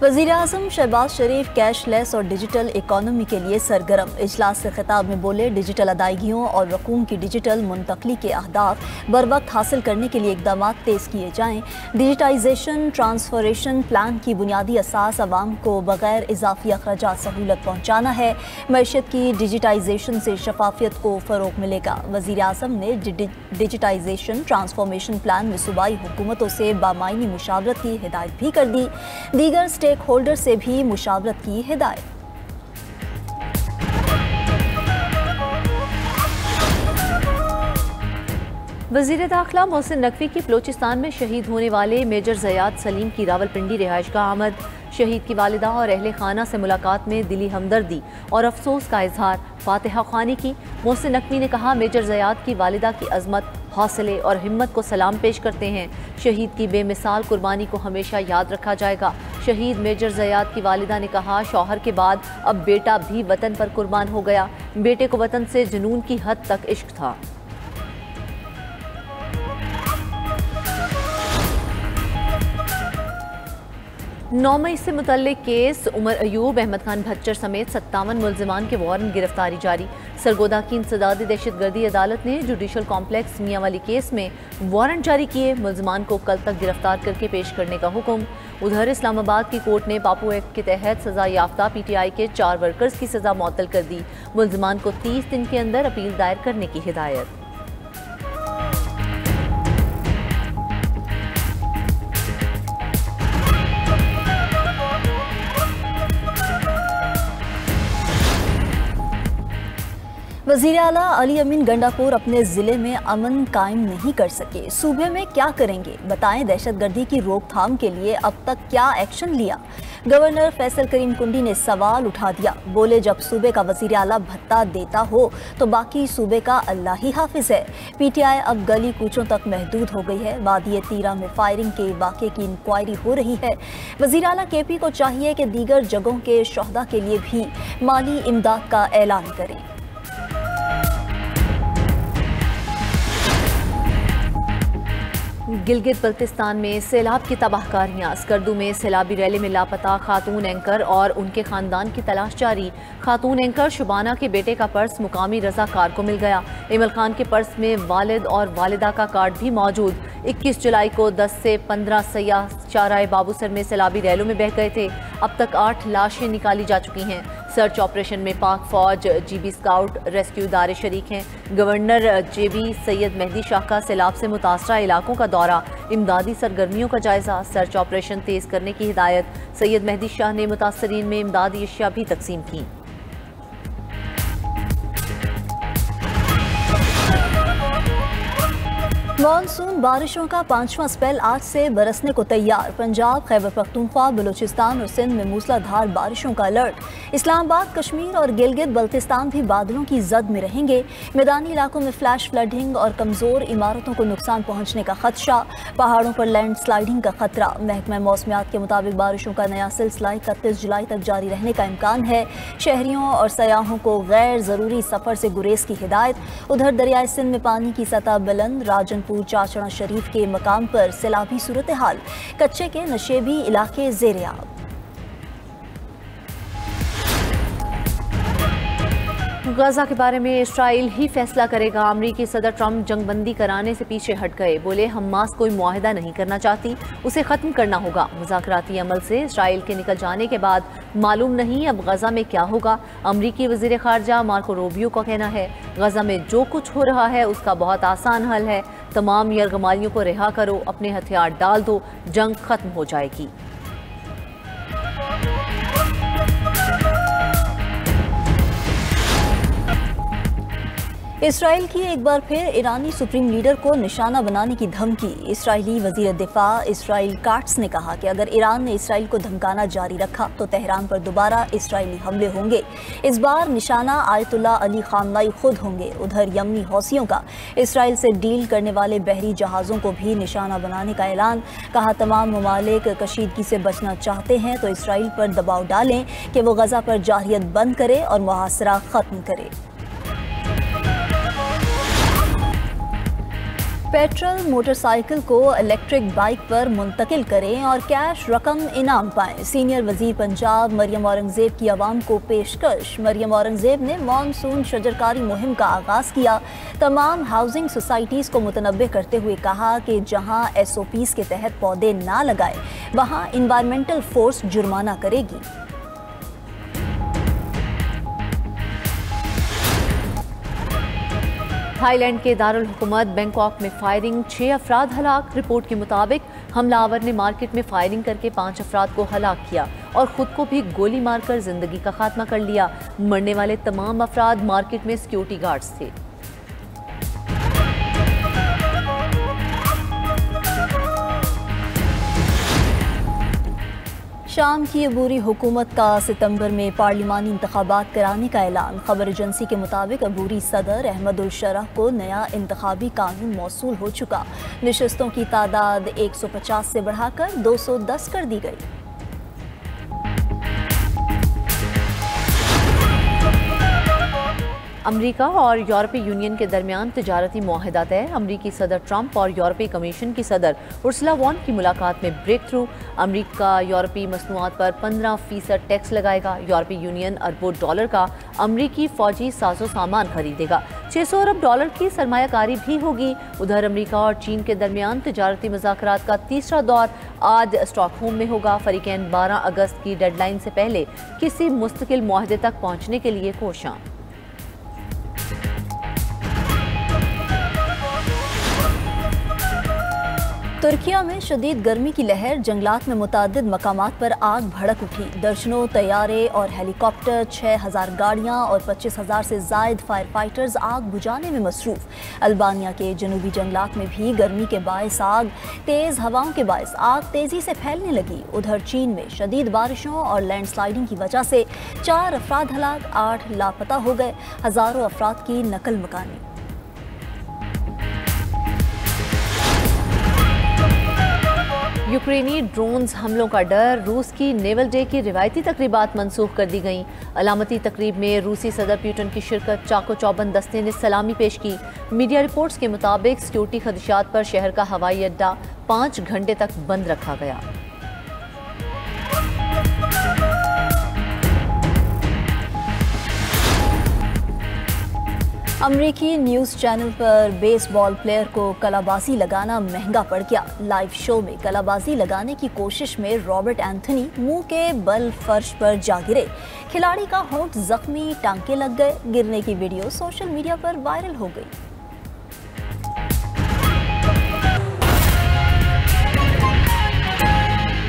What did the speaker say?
वज़ीर-ए-आज़म शहबाज शरीफ कैशलेस और digital economy के लिए सरगर्म। इजलास से खिताब में बोले, डिजिटल अदायगियों और रकूम की डिजिटल मुंतकली के अहदाफ बर वक्त हासिल करने के लिए इकदाम तेज़ किए जाएँ। डिजिटाइजेशन ट्रांसफॉर्मेशन प्लान की बुनियादी असास आवाम को बगैर इजाफी अखराजात सहूलत पहुँचाना है। मईशत की डिजिटाइजेशन से शफाफियत को फ़रोग मिलेगा। वज़ीर-ए-आज़म ने डिजिटाइजेशन ट्रांसफॉर्मेशन प्लान में सूबाई हुकूमतों से बामायनी मुशावरत की हिदायत भी कर दी। दीगर स्टेक होल्डर से भी मुशावरत की हिदायत। वज़ीर दाखिला मोहसिन नकवी की बलोचिस्तान में शहीद होने वाले मेजर ज़याद सलीम की रावलपिंडी रिहाइशगाह आमद। शहीद की वालिदा और अहले खाना से मुलाकात में दिली हमदर्दी और अफसोस का इजहार, फातिहा ख्वानी की। मोहसिन नकवी ने कहा, मेजर ज़याद की वालिदा की अजमत, हौसले और हिम्मत को सलाम पेश करते हैं। शहीद की बेमिसाल कुर्बानी को हमेशा याद रखा जाएगा। शहीद मेजर ज़याद की वालिदा ने कहा, शौहर के बाद अब बेटा भी वतन पर कुर्बान हो गया। बेटे को वतन से जुनून की हद तक इश्क था। 9 मई से मुतल्लिक केस उमर अयूब, अहमद खान भच्चर समेत 57 मुल्जिमान के वारंट गिरफ्तारी जारी। सरगोदा की इंसदादी दहशतगर्दी अदालत ने जुडिशल कॉम्प्लेक्स मियाँ वाली केस में वारंट जारी किए। मुल्जिमान को कल तक गिरफ्तार करके पेश करने का हुक्म। उधर इस्लामाबाद की कोर्ट ने पापो एक्ट के तहत सजा याफ्ता PTI के 4 वर्कर्स की सजा मुअत्तल कर दी। मुल्जिमान को 30 दिन के अंदर अपील दायर करने की हिदायत। वज़ीर आला अली अमीन गंडापुर अपने ज़िले में अमन कायम नहीं कर सके। सूबे में क्या करेंगे, बताएं। दहशतगर्दी की रोकथाम के लिए अब तक क्या एक्शन लिया? गवर्नर फैसल करीम कुंडी ने सवाल उठा दिया। बोले, जब सूबे का वज़ीर आला भत्ता देता हो तो बाकी सूबे का अल्लाह ही हाफिज है। PTI अब गली कूचों तक महदूद हो गई है। वादी तीरा में फायरिंग के वाक़े की इंक्वायरी हो रही है। वज़ीर आला KP को चाहिए कि दीगर जगहों के शहदा के लिए भी माली इमदाद का ऐलान करें। गिलगित बल्तिस्तान में सैलाब की तबाहकारियाँ। स्कर्दू में सैलाबी रैली में लापता खातून एंकर और उनके खानदान की तलाश जारी। खातून एंकर शुबाना के बेटे का पर्स मुकामी रजाकार को मिल गया। इमल खान के पर्स में वालिद और वालिदा का कार्ड भी मौजूद। 21 जुलाई को 10 से 15 सयाह शाहराह बाबूसर में सैलाबी रैलों में बह गए थे। अब तक 8 लाशें निकाली जा चुकी हैं। सर्च ऑपरेशन में पाक फौज, GB स्काउट, रेस्क्यू इदारे शरीक हैं। गवर्नर JB सैयद मेहदी शाह का सैलाब से मुतासरा इलाकों का दौरा, इमदादी सरगर्मियों का जायजा, सर्च ऑपरेशन तेज़ करने की हिदायत। सैयद मेहदी शाह ने मुतासरीन में इमदादी अशिया भी तकसीम की। मॉनसून बारिशों का 5वां स्पेल आज से बरसने को तैयार। पंजाब, खैबर पख्तूनख्वा, बलूचिस्तान और सिंध में मूसलाधार बारिशों का अलर्ट। इस्लामाबाद, कश्मीर और गिलगित बल्तिस्तान भी बादलों की जद में रहेंगे। मैदानी इलाकों में फ्लैश फ्लडिंग और कमज़ोर इमारतों को नुकसान पहुँचने का खदशा। पहाड़ों पर लैंड स्लाइडिंग का खतरा। महकमा मौसमियात के मुताबिक बारिशों का नया सिलसिला 31 जुलाई तक जारी रहने का इम्कान है। शहरियों और सयाहों को गैर ज़रूरी सफ़र से गुरेज की हिदायत। उधर दरियाए सिंध में पानी की सतह बुलंद। राजनपुर, चाचड़ा शरीफ के मकाम पर सैलाबी सूरत हाल। कच्चे के नशेबी इलाके ज़ेर-ए-आब। गजा के बारे में इसराइल ही फैसला करेगा। अमरीकी सदर ट्रंप जंगबंदी कराने से पीछे हट गए। बोले, हमास कोई मुआहिदा नहीं करना चाहती, उसे ख़त्म करना होगा। मुज़ाकराती अमल से इसराइल के निकल जाने के बाद मालूम नहीं अब गजा में क्या होगा। अमरीकी वज़ीर ख़ारजा मार्को रूबियो का कहना है, गजा में जो कुछ हो रहा है उसका बहुत आसान हल है। तमाम यरगमालियों को रिहा करो, अपने हथियार डाल दो, जंग ख़त्म हो जाएगी। इसराइल की एक बार फिर ईरानी सुप्रीम लीडर को निशाना बनाने की धमकी। इसराइली वजीर दिफा इसराइल काट्स ने कहा कि अगर ईरान ने इसराइल को धमकाना जारी रखा तो तेहरान पर दोबारा इसराइली हमले होंगे। इस बार निशाना आयतुल्लाह अली खामनाई खुद होंगे। उधर यमनी हौसियों का इसराइल से डील करने वाले बहरी जहाज़ों को भी निशाना बनाने का ऐलान। कहा, तमाम ममालिक कशीदगी से बचना चाहते हैं तो इसराइल पर दबाव डालें कि वो गजा पर जारहियत बंद करे और मुहासरा ख़त्म करे। पेट्रोल मोटरसाइकिल को इलेक्ट्रिक बाइक पर मुंतकिल करें और कैश रकम इनाम पाएं। सीनियर वजीर पंजाब मरियम औरंगजेब की आवाम को पेशकश। मरियम औरंगजेब ने मानसून शजरकारी मुहिम का आगाज किया। तमाम हाउसिंग सोसाइटीज़ को मुतनब्बे करते हुए कहा कि जहां SOPs के तहत पौधे ना लगाए वहां इन्वायरमेंटल फोर्स जुर्माना करेगी। थाईलैंड के दारुल हुकूमत बैंकॉक में फायरिंग, 6 अफराद हलाक। रिपोर्ट के मुताबिक हमलावर ने मार्केट में फायरिंग करके 5 अफराद को हलाक किया और खुद को भी गोली मारकर जिंदगी का खात्मा कर लिया। मरने वाले तमाम अफराद मार्केट में सिक्योरिटी गार्ड्स थे। शाम की अबूरी हुकूमत का सितंबर में पार्लिमानी इंतखाबात कराने का ऐलान। खबर एजेंसी के मुताबिक अबूरी सदर अहमदुल शरह को नया इंतखाबी कानून मौसूल हो चुका। नशस्तों की तादाद 150 से बढ़ाकर 210 कर दी गई। अमेरिका और यूरोपीय यूनियन के दरमियान तिजारती मुआहदा तय। अमरीकी सदर ट्रंप और यूरोपीय कमीशन की सदर उर्सुला वॉन की मुलाकात में ब्रेक थ्रू। अमरीका यूरोपीय मसनूआत पर 15% टैक्स लगाएगा। यूरोपीय यूनियन अरबों डॉलर का अमरीकी फौजी साजो सामान खरीदेगा। 600 अरब डॉलर की सरमायाकारी भी होगी। उधर अमरीका और चीन के दरमियान तिजारती मुज़ाकरात का तीसरा दौर आज स्टॉकहोम में होगा। फरीकैन 12 अगस्त की डेडलाइन से पहले किसी मुस्तकिल मुआहदे तक पहुँचने के लिए कोशां। तुर्किया में शदीद गर्मी की लहर, जंगलात में मुतादिद मकामात पर आग भड़क उठी। दर्जनों तैयारे और हेलीकॉप्टर, 6000 गाड़ियाँ और 25,000 से जायद फायर फाइटर्स आग बुझाने में मसरूफ। अल्बानिया के जनूबी जंगलात में भी गर्मी के बायस आग, तेज़ हवाओं के बायस आग तेज़ी से फैलने लगी। उधर चीन में शदीद बारिशों और लैंडस्लाइडिंग की वजह से 4 अफराद हलाक, 8 लापता हो गए। हज़ारों अफराद की नकल मकानी। यूक्रेनी ड्रोन्स हमलों का डर, रूस की नेवल डे की रिवायती तकरीबात मनसूख कर दी गईं। अलामती तकरीब में रूसी सदर पुतिन की शिरकत, चाको चौबंद दस्ते ने सलामी पेश की। मीडिया रिपोर्ट्स के मुताबिक सिक्योरिटी खदशात पर शहर का हवाई अड्डा 5 घंटे तक बंद रखा गया। अमरीकी न्यूज़ चैनल पर बेसबॉल प्लेयर को कलाबाजी लगाना महंगा पड़ गया। लाइव शो में कलाबाजी लगाने की कोशिश में रॉबर्ट एंथनी मुंह के बल फर्श पर जा गिरे। खिलाड़ी का होंठ जख्मी, टांके लग गए। गिरने की वीडियो सोशल मीडिया पर वायरल हो गई।